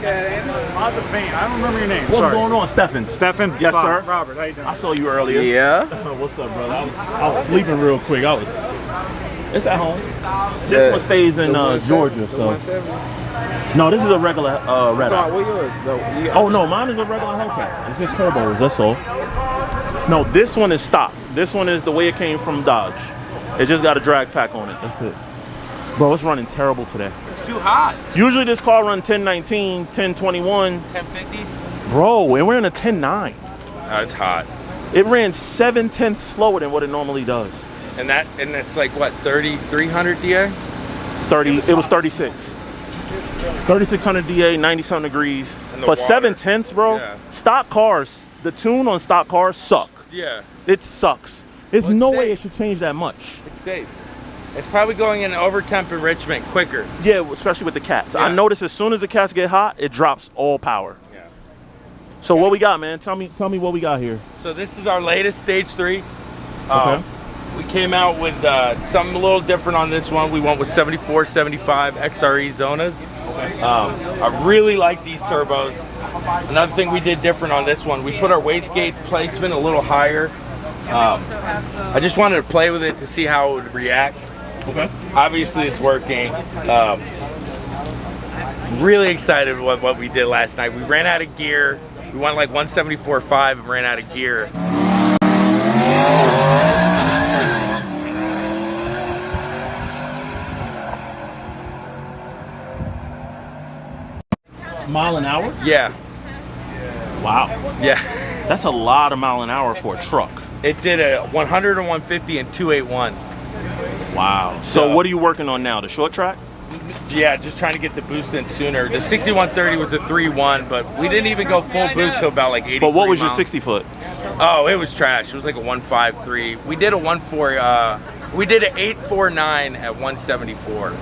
Not the faint. I don't remember your name. What's going on, Stephen? Stephen? Yes, sir. Robert, how you doing? I saw you earlier. Yeah. What's up, brother? I was sleeping real quick. It's at home. This one stays in Georgia, so. No, this is a regular Red Eye. Oh no, mine is a regular Hellcat. It's just turbos, that's all. No, this one is stock. This one is the way it came from Dodge. It just got a drag pack on it. That's it. Bro, it's running terrible today. It's too hot. Usually this car runs 1019, 1021. 1050s? Bro, and we're in a 10.9. Oh, it's hot. It ran 7/10 slower than what it normally does. And it's like what, 3,300 DA? 30. It was 36. 3600 DA, 90-something degrees. But 7/10, bro. Yeah. Stock cars, the tune on stock cars suck. Yeah. It sucks. There's no way it should change that much. It's safe. It's probably going in over temp enrichment quicker. Yeah, especially with the cats. Yeah. I notice as soon as the cats get hot, it drops all power. Yeah. So what we got, man? Tell me what we got here. So this is our latest stage 3. Okay. We came out with something a little different on this one. We went with 74, 75 XRE Zonas. Okay. I really like these turbos. Another thing we did different on this one, we put our wastegate placement a little higher. I just wanted to play with it to see how it would react. Okay. Obviously it's working. Really excited with what we did last night. We ran out of gear. We went like 174.5 and ran out of gear. Mile an hour? Yeah. Wow. Yeah. That's a lot of mile an hour for a truck. It did a 100 and 150 and 281. Wow. So what are you working on now? The short track? Yeah, just trying to get the boost in sooner. The 6130 was a 3.1, but we didn't even go full boost till about like 80. But what was your 60 foot? Oh, it was trash. It was like a 153. We did a 1.4. We did an 849 at 174.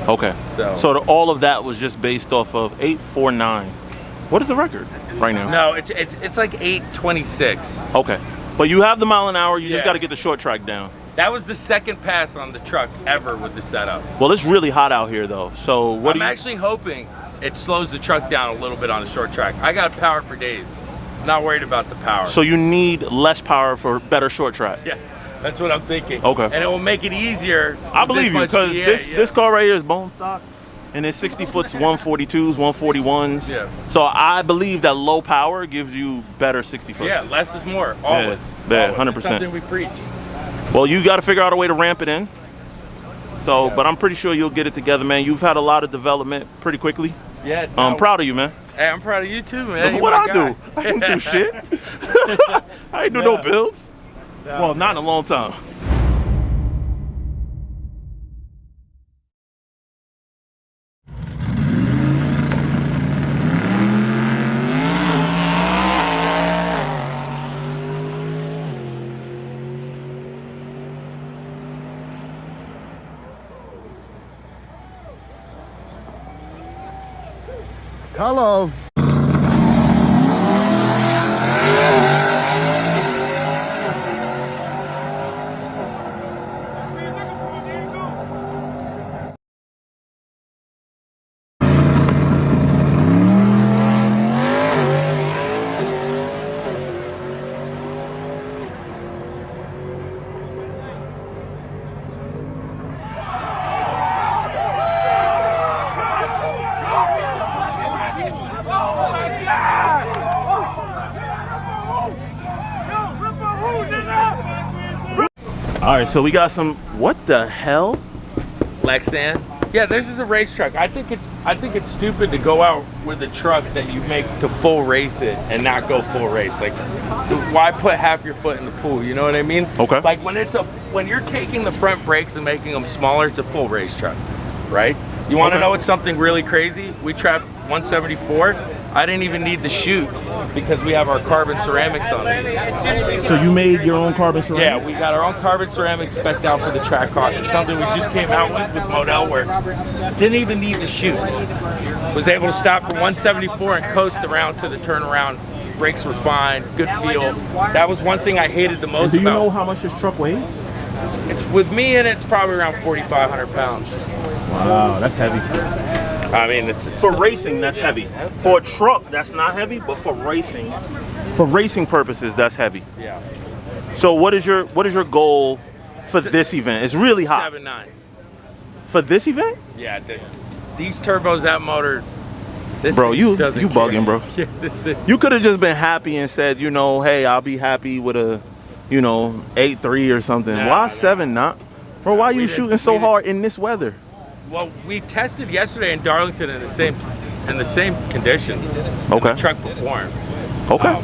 Okay. So all of that was just based off of 849. What is the record right now? No, it's like 826. Okay. But you have the mile an hour. You just got to get the short track down. That was the second pass on the truck ever with the setup. Well, it's really hot out here though. So I'm actually hoping it slows the truck down a little bit on the short track. I got power for days. I'm not worried about the power. So you need less power for better short track. Yeah. That's what I'm thinking. Okay. And it will make it easier. I believe you, because this car right here is bone stock, and it's 60 foots, 142s, 141s. Yeah. So I believe that low power gives you better 60 foots. Yeah, less is more, always. Yeah, 100%. That's something we preach. Well, you got to figure out a way to ramp it in. So, but I'm pretty sure you'll get it together, man. You've had a lot of development pretty quickly. Yeah. No, I'm proud of you, man. Hey, I'm proud of you too, man. That's what I do. I didn't do shit. I ain't do no builds. No. Well, not in a long time. Hello. All right, so we got some, what the hell? Lexan. Yeah, this is a race truck. I think it's stupid to go out with a truck that you make to full race it and not go full race. Like, why put half your foot in the pool? You know what I mean? Okay. Like when you're taking the front brakes and making them smaller, it's a full race truck, right? You want to know what's something really crazy? We trapped 174. I didn't even need the chute because we have our carbon ceramics on these. So you made your own carbon ceramics? Yeah, we got our own carbon ceramics spec'd out for the Trackhawk. It's something we just came out with Model Works. Didn't even need the chute. Was able to stop for 174 and coast around to the turnaround. Brakes were fine, good feel. That was one thing I hated the most. Do you know how much this truck weighs? With me in it, it's probably around 4,500 pounds. Wow, that's heavy. I mean, it's For racing, that's heavy. For a truck, that's not heavy, but for racing purposes, that's heavy. yeah. So what is your goal for this event? It's really hot. 7.9. For this event? Yeah, these turbos, that motor. This Bro, thing you doesn't bugging, bro. Yeah, this thing. You could have just been happy and said, you know, hey, I'll be happy with a, 8.3 or something. Nah, Why nah. 7 not? Bro, why We you didn't- shooting so we didn't- hard in this weather? Well, we tested yesterday in Darlington in the same conditions. Okay. The truck performed. Okay.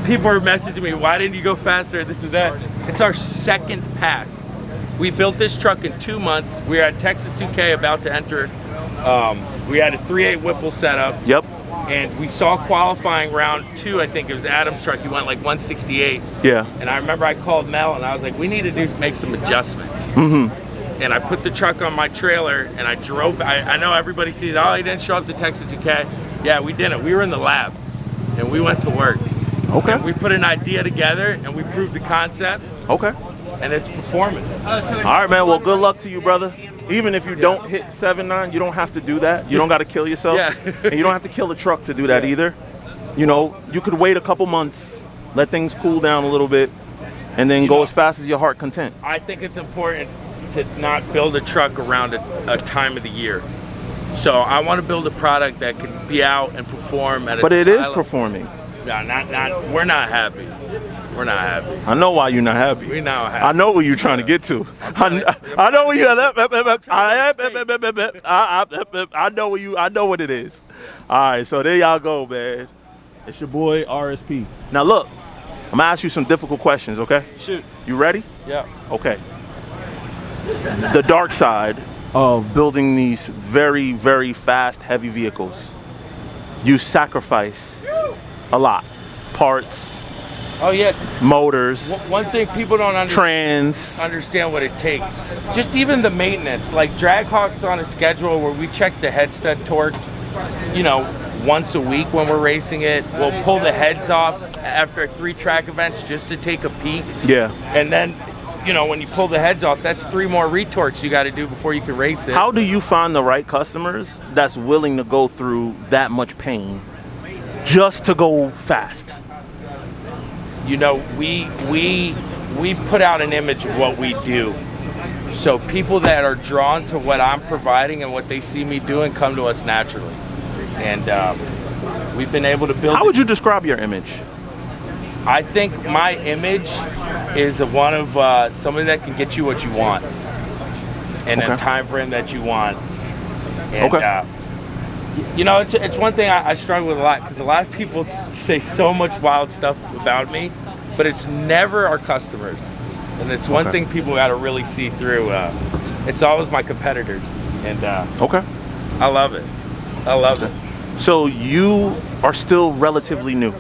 People are messaging me, why didn't you go faster? This is that. It's our second pass. We built this truck in 2 months. We were at Texas 2K about to enter. We had a 3.8 Whipple setup. Yep. And we saw qualifying round 2, I think it was Adam's truck. He went like 168. Yeah. And I remember I called Mel and I was like, we need to make some adjustments. Mm-hmm. And I put the truck on my trailer and I drove. I know everybody sees, oh, he didn't show up to Texas 2K. Yeah, we didn't. We were in the lab and we went to work. Okay. And we put an idea together and we proved the concept. Okay. And it's performing. All right, man. Well, good luck to you, brother. Even if you don't hit 7.9, you don't have to do that. You don't got to kill yourself. Yeah. And you don't have to kill the truck to do that either. You could wait a couple months, let things cool down a little bit, and then go as fast as your heart content. I think it's important to not build a truck around a time of the year. So I want to build a product that can be out and perform at a But it is time- performing. No, we're not happy. We're not happy. I know why you're not happy. We're not happy. I know where you're trying to get to. I know where you. I know what it is. All right, so there y'all go, man. It's your boy RSP. Now look, I'm gonna ask you some difficult questions, okay? Shoot. You ready? Yeah. Okay. The dark side of building these very, very fast, heavy vehicles. You sacrifice a lot. Parts, Oh yeah. motors, One thing people don't understand what it takes. Just even the maintenance. Like Trackhawk's on a schedule where we check the head stud torque, once a week when we're racing it. We'll pull the heads off after 3 track events just to take a peek. Yeah. And then, when you pull the heads off, that's 3 more retorques you got to do before you can race it. How do you find the right customers that's willing to go through that much just to go fast? We put out an image of what we do. So people that are drawn to what I'm providing and what they see me doing come to us naturally. And we've been able to build. How would you describe your image? I think my image is one of somebody that can get you what you want in a time frame that you want. And, it's one thing I struggle with a lot because a lot of people say so much wild stuff about me, but it's never our customers. And it's one thing people got to really see through. It's always my competitors. And I love it. I love it. So you are still relatively new,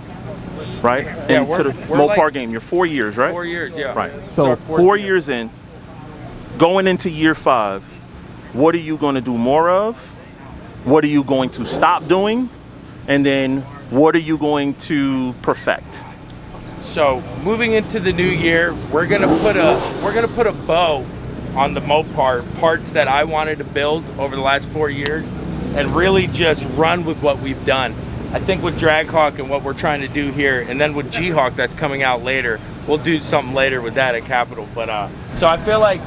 right? Yeah, into the Mopar game. You're 4 years, right? 4 years, yeah. Right. So 4 years in, going into year 5, what are you going to do more of? What are you going to stop doing? And then what are you going to perfect? So moving into the new year, we're gonna put a bow on the Mopar parts that I wanted to build over the last 4 years, and really just run with what we've done. I think with Trackhawk and what we're trying to do here, and then with G-Hawk that's coming out later, we'll do something later with that at Capitol. But so I feel like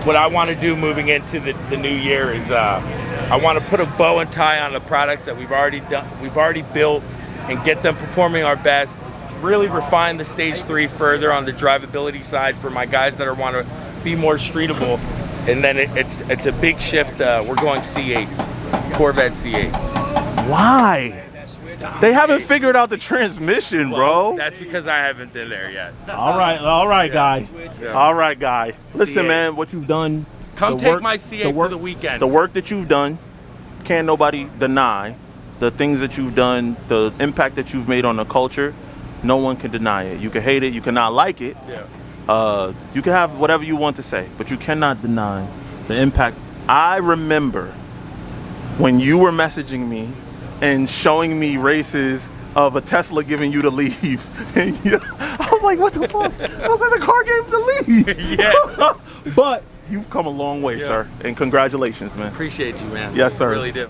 what I want to do moving into the new year is I want to put a bow and tie on the products that we've already built, and get them performing our best. Really refine the stage 3 further on the drivability side for my guys that want to be more streetable. And then it's a big shift. We're going C8, Corvette C8. Why? They haven't figured out the transmission, bro. That's because I haven't been there yet. All right, guy. Yeah. All right, guy. Listen, C8. Man, what you've done. Come take my C8 for the weekend. The work that you've done, can't nobody deny. The things that you've done, the impact that you've made on the culture, no one can deny it. You can hate it, you cannot like it. Yeah. You can have whatever you want to say, but you cannot deny the impact. I remember when you were messaging me and showing me races of a Tesla giving you the leave. And I was like, what the fuck? I was like, the car gave the leave. Yeah. But you've come a long way, sir. And congratulations, man. Appreciate you, man. Yes, sir. Really do.